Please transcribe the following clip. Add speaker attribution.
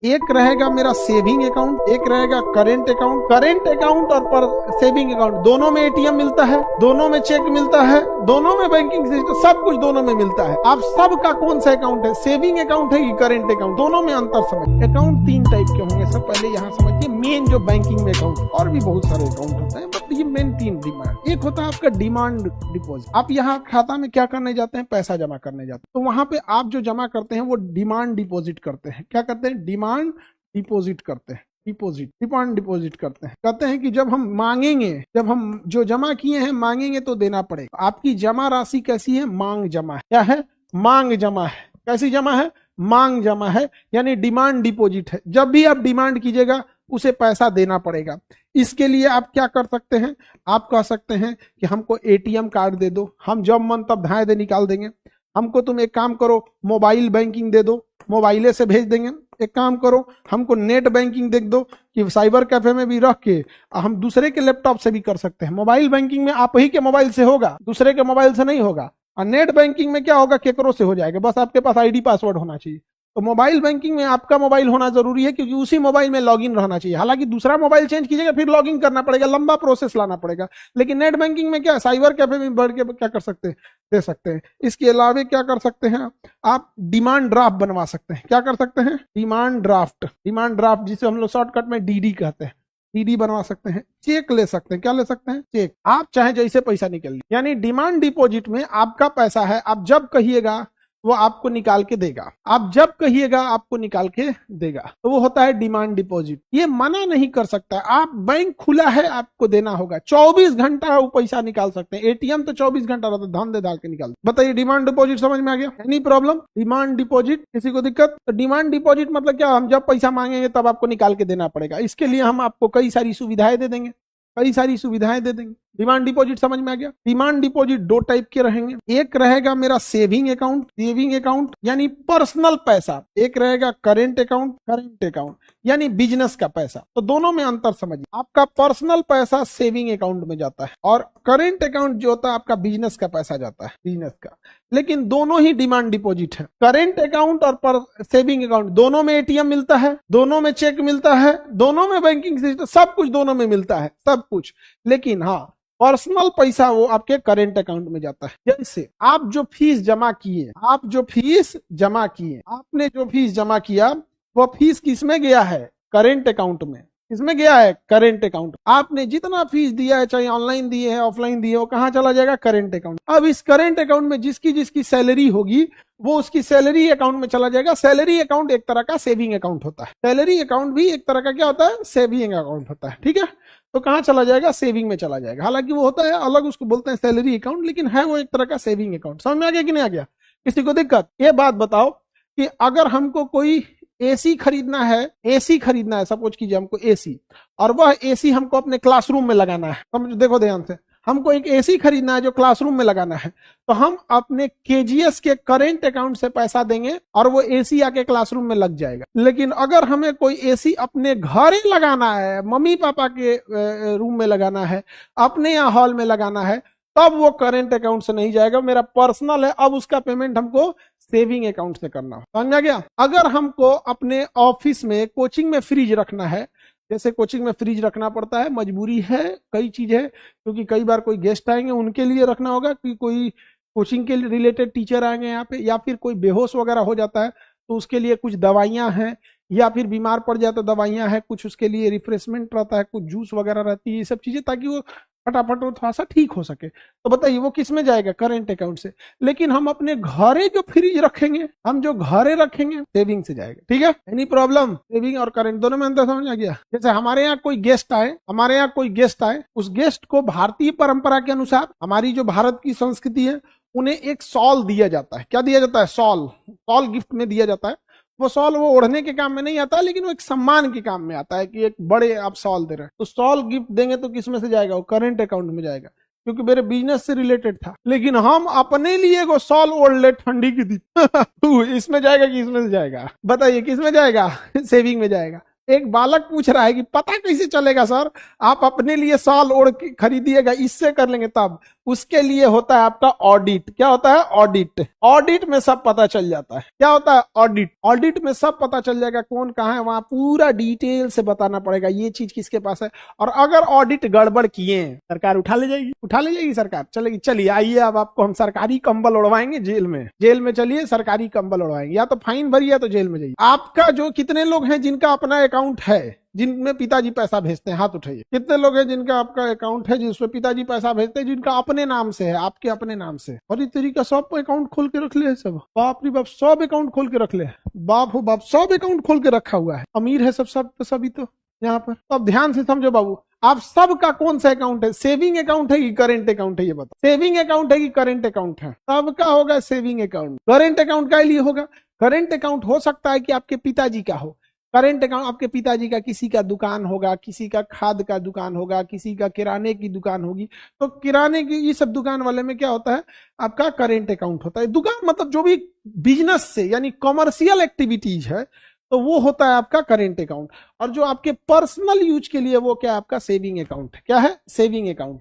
Speaker 1: एक रहेगा मेरा सेविंग अकाउंट, एक रहेगा करेंट अकाउंट। करेंट अकाउंट और पर सेविंग अकाउंट दोनों में एटीएम मिलता है, दोनों में चेक मिलता है, दोनों में बैंकिंग सिस्टम, सब कुछ दोनों में मिलता है। आप सबका कौन सा अकाउंट है, सेविंग अकाउंट है कि करेंट अकाउंट? दोनों में अंतर समझ। अकाउंट तीन टाइप के होंगे, सब पहले यहाँ समझिए। मेन जो बैंकिंग में अकाउंट, और भी बहुत सारे अकाउंट होते हैं, बट ये मेन तीन डिमांड। एक होता है आपका डिमांड डिपॉजिट। आप यहाँ खाता में क्या करने जाते हैं, पैसा जमा करने जाते हैं, तो वहां पे आप जो जमा करते हैं वो डिमांड डिपॉजिट करते हैं। क्या करते हैं? डिमांड डिपॉजिट करते हैं। डिमांड डिपॉजिट करते हैं। कहते हैं कि जब हम मांगेंगे, जब हम जो जमा किए हैं मांगेंगे तो देना पड़ेगा। आपकी जमा राशि कैसी है? मांग जमा है। क्या है? मांग जमा है। कैसी जमा है? मांग जमा है, यानी डिमांड डिपॉजिट है। जब भी आप डिमांड कीजिएगा उसे पैसा देना पड़ेगा। इसके लिए आप क्या कर सकते हैं? आप कह सकते हैं कि हमको एटीएम कार्ड दे दो, हम जब मन तब धाए दे निकाल देंगे। हमको तुम एक काम करो, मोबाइल बैंकिंग दे दो, मोबाइले से भेज देंगे। एक काम करो, हमको नेट बैंकिंग दे दो कि साइबर कैफे में भी रख के हम दूसरे के लैपटॉप से भी कर सकते हैं। मोबाइल बैंकिंग में आप ही के मोबाइल से होगा, दूसरे के मोबाइल से नहीं होगा। और नेट बैंकिंग में क्या होगा? केकरो से हो जाएगा, बस आपके पास आईडी पासवर्ड होना चाहिए। तो मोबाइल बैंकिंग में आपका मोबाइल होना जरूरी है, क्योंकि उसी मोबाइल में लॉगिन रहना चाहिए। हालांकि दूसरा मोबाइल चेंज कीजिएगा फिर लॉगिन करना पड़ेगा, लंबा प्रोसेस लाना पड़ेगा। लेकिन नेट बैंकिंग में क्या, साइबर कैफे में बढ़ के क्या कर सकते हैं? दे सकते हैं। इसके अलावा क्या कर सकते हैं? आप डिमांड ड्राफ्ट बनवा सकते हैं। क्या कर सकते हैं? Demand draft. डिमांड ड्राफ्ट जिसे हम लोग शॉर्टकट में डीडी कहते हैं, डीडी बनवा सकते हैं। चेक ले सकते हैं। क्या ले सकते हैं? चेक। आप चाहे जैसे पैसा निकल, यानी डिमांड डिपॉजिट में आपका पैसा है, आप जब कहिएगा वो आपको निकाल के देगा, आप जब कहिएगा आपको निकाल के देगा, तो वो होता है डिमांड डिपॉजिट। ये मना नहीं कर सकता। आप बैंक खुला है, आपको देना होगा, 24 घंटा वो पैसा निकाल सकते हैं। एटीएम तो 24 घंटा रहता है, धन दे डाल के निकाल। बताइए, डिमांड डिपॉजिट समझ में आ गया? Any problem? डिमांड डिपॉजिट, किसी को दिक्कत? तो डिमांड डिपॉजिट मतलब क्या? हम जब पैसा मांगेंगे तब आपको निकाल के देना पड़ेगा। इसके लिए हम आपको कई सारी सुविधाएं दे देंगे, कई सारी सुविधाएं दे देंगे। डिमांड डिपॉजिट समझ में आ गया? डिमांड डिपॉजिट दो टाइप के रहेंगे। एक रहेगा मेरा सेविंग अकाउंट, सेविंग अकाउंट यानी पर्सनल पैसा। एक रहेगा करेंट अकाउंट, करेंट अकाउंट यानी बिजनेस का पैसा। तो दोनों में अंतर समझिए। आपका पर्सनल पैसा सेविंग अकाउंट में जाता है और करेंट अकाउंट जो होता है आपका बिजनेस का पैसा जाता है, बिजनेस का। लेकिन दोनों ही डिमांड डिपॉजिट है। करेंट अकाउंट और सेविंग अकाउंट दोनों में एटीएम मिलता है, दोनों में चेक मिलता है, दोनों में बैंकिंग सिस्टम, सब कुछ दोनों में मिलता है, सब कुछ। लेकिन हाँ, पर्सनल पैसा वो आपके करेंट अकाउंट में जाता है। जैसे आप जो फीस जमा किए, आपने जो फीस जमा किया वो फीस किसमें गया है? करेंट अकाउंट में। किसमें गया है? Current account. आपने जितना फीस दिया है, चाहे ऑनलाइन दिए है ऑफलाइन दिए, वो कहां चला जाएगा? Current account. अब इस करेंट अकाउंट में जिसकी जिसकी सैलरी होगी वो उसकी सैलरी अकाउंट में चला जाएगा। सैलरी अकाउंट एक तरह का सेविंग अकाउंट होता है। सैलरी अकाउंट भी एक तरह का क्या होता है? सेविंग अकाउंट होता है। ठीक है, तो कहां चला जाएगा? सेविंग में चला जाएगा। हालांकि वो होता है अलग, उसको बोलते हैं सैलरी अकाउंट, लेकिन है वो एक तरह का सेविंग अकाउंट। समझ में आ गया कि नहीं आ गया? किसी को दिक्कत? ये बात बताओ कि अगर हमको कोई एसी खरीदना है, सपोज कीजिए हमको एसी, और वह एसी हमको अपने क्लासरूम में लगाना है। समझो, देखो ध्यान से, हमको एक एसी खरीदना है जो क्लासरूम में लगाना है, तो हम अपने केजीएस के करेंट अकाउंट से पैसा देंगे और वो एसी आके क्लासरूम में लग जाएगा। लेकिन अगर हमें कोई एसी अपने घरे लगाना है, मम्मी पापा के रूम में लगाना है, अपने यहाँ हॉल में लगाना है, तब वो करेंट अकाउंट से नहीं जाएगा, मेरा पर्सनल है। अब उसका पेमेंट हमको सेविंग अकाउंट से करना हो। समझ आ गया? अगर हमको अपने ऑफिस में, कोचिंग में फ्रिज रखना है, जैसे कोचिंग में फ्रिज रखना पड़ता है, मजबूरी है, कई चीज है, क्योंकि कई बार कोई गेस्ट आएंगे उनके लिए रखना होगा, कि कोई कोचिंग के रिलेटेड टीचर आएंगे यहाँ पे, या फिर कोई बेहोश वगैरह हो जाता है तो उसके लिए कुछ दवाइयां हैं, या फिर बीमार पड़ जाए तो दवाइयां हैं, कुछ उसके लिए रिफ्रेशमेंट रहता है, कुछ जूस वगैरह रहती है, ये सब चीजें, ताकि वो फटाफट वो थोड़ा सा ठीक हो सके। तो बताइए वो किस में जाएगा? करेंट अकाउंट से। लेकिन हम अपने घरे जो फ्रिज रखेंगे, सेविंग से जाएगा। ठीक है, एनी प्रॉब्लम? सेविंग और करेंट दोनों में अंतर समझ आ गया? जैसे हमारे यहाँ कोई गेस्ट आए, उस गेस्ट को भारतीय परंपरा के अनुसार, हमारी जो भारत की संस्कृति है, उन्हें एक शॉल दिया जाता है। क्या दिया जाता है? शॉल गिफ्ट में दिया जाता है। वो शॉल वो ओढ़ने के काम में नहीं आता, लेकिन वो एक सम्मान के काम में आता है, कि एक बड़े आप शॉल दे रहे हैं। तो शॉल गिफ्ट देंगे तो किस में से जाएगा? वो करेंट अकाउंट में जाएगा, क्योंकि मेरे बिजनेस से रिलेटेड था। लेकिन हम अपने लिए वो शॉल ओढ़ ले ठंडी की दी इसमें जाएगा कि इसमें से जाएगा? बताइए किस में जाएगा? सेविंग में जाएगा। एक बालक पूछ रहा है कि पता कैसे चलेगा सर, आप अपने लिए शॉल ओढ़ के खरीदिएगा, इससे कर लेंगे तब। उसके लिए होता है आपका ऑडिट। क्या होता है? ऑडिट। ऑडिट में सब पता चल जाता है। क्या होता है? ऑडिट। ऑडिट में सब पता चल जाएगा, कौन कहाँ है, वहां पूरा डिटेल से बताना पड़ेगा ये चीज किसके पास है। और अगर ऑडिट गड़बड़ किए सरकार उठा ले जाएगी, उठा ले जाएगी सरकार। चलेगी, चलिए आइए अब आपको हम सरकारी कंबल उड़वाएंगे जेल में। जेल में चलिए, सरकारी कंबल उड़वाएंगे, या तो फाइन भरिए या तो जेल में जाइए। आपका जो कितने लोग हैं जिनका अपना अकाउंट है, जिनमें पिताजी पैसा भेजते हैं, हाथ उठाइए। कितने लोग हैं जिनका आपका अकाउंट है जिसमें पिताजी पैसा भेजते हैं, जिनका अपने नाम से है, आपके अपने नाम से। और इस तरीका सब अकाउंट खोल के रख ले सब। बाप रे बाप, सब अकाउंट खोल के रख ले। बाप हो बाप, सब अकाउंट खोल के रखा हुआ है। अमीर है सब सभी तो यहाँ पर। तो अब ध्यान से समझो बाबू, आप सबका कौन सा अकाउंट है? सेविंग अकाउंट है कि करेंट अकाउंट है? ये बताओ, सेविंग अकाउंट है कि करेंट अकाउंट है? सबका होगा सेविंग अकाउंट। करेंट अकाउंट का लिए होगा? करेंट अकाउंट हो सकता है कि आपके पिताजी का हो। करेंट अकाउंट आपके पिताजी का, किसी का दुकान होगा, किसी का खाद का दुकान होगा, किसी का किराने की दुकान होगी। तो किराने की ये सब दुकान वाले में क्या होता है? आपका करेंट अकाउंट होता है। दुकान मतलब जो भी बिजनेस से यानी कॉमर्शियल एक्टिविटीज है, तो वो होता है आपका करेंट अकाउंट। और जो आपके पर्सनल यूज के लिए वो क्या है? आपका सेविंग अकाउंट है। क्या है? Saving account.